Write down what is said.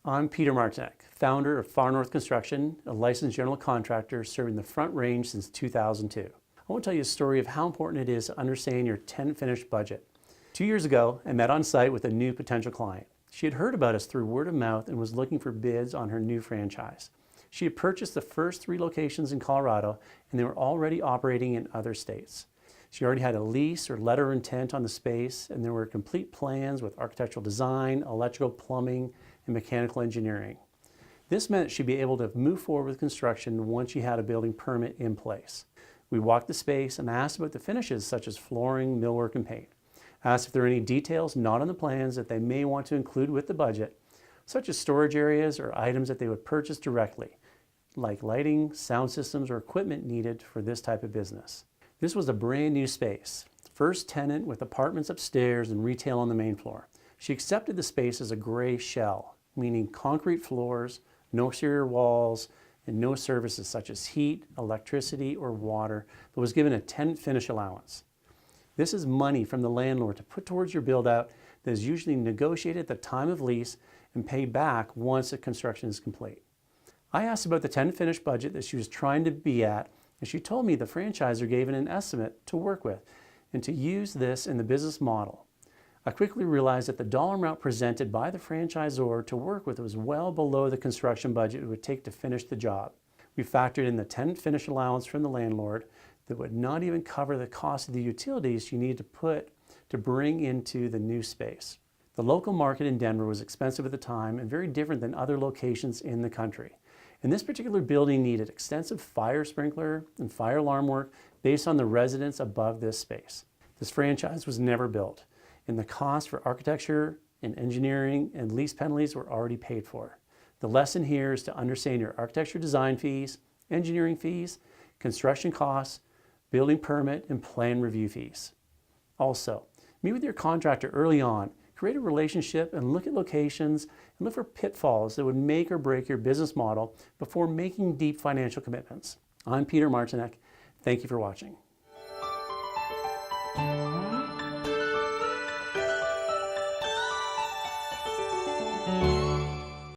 I'm Peter Martinek, founder of Far North Construction, a licensed general contractor serving the Front Range since 2002. I want to tell you a story of how important it is to understand your tenant finish budget. 2 years ago, I met on site with a new potential client. She had heard about us through word of mouth and was looking for bids on her new franchise. She had purchased the first 3 locations in Colorado, and they were already operating in other states. She already had a lease or letter of intent on the space, and there were complete plans with architectural design, electrical, plumbing, and mechanical engineering. This meant she'd be able to move forward with construction once she had a building permit in place. We walked the space and asked about the finishes such as flooring, millwork, and paint. Asked if there are any details not on the plans that they may want to include with the budget, such as storage areas or items that they would purchase directly, like lighting, sound systems, or equipment needed for this type of business. This was a brand new space, first tenant with apartments upstairs and retail on the main floor. She accepted the space as a gray shell, meaning concrete floors, no exterior walls, and no services such as heat, electricity, or water, but was given a tenant finish allowance. This is money from the landlord to put towards your build-out that is usually negotiated at the time of lease and paid back once the construction is complete. I asked about the tenant finish budget that she was trying to be at, and she told me the franchisor gave it an estimate to work with and to use this in the business model. I quickly realized that the dollar amount presented by the franchisor to work with was well below the construction budget it would take to finish the job. We factored in the tenant finish allowance from the landlord that would not even cover the cost of the utilities she needed to bring into the new space. The local market in Denver was expensive at the time and very different than other locations in the country. And this particular building needed extensive fire sprinkler and fire alarm work based on the residents above this space. This franchise was never built, and the cost for architecture and engineering and lease penalties were already paid for. The lesson here is to understand your architecture design fees, engineering fees, construction costs, building permit, and plan review fees. Also, meet with your contractor early on, create a relationship, and look at locations and look for pitfalls that would make or break your business model before making deep financial commitments. I'm Peter Martinek. Thank you for watching.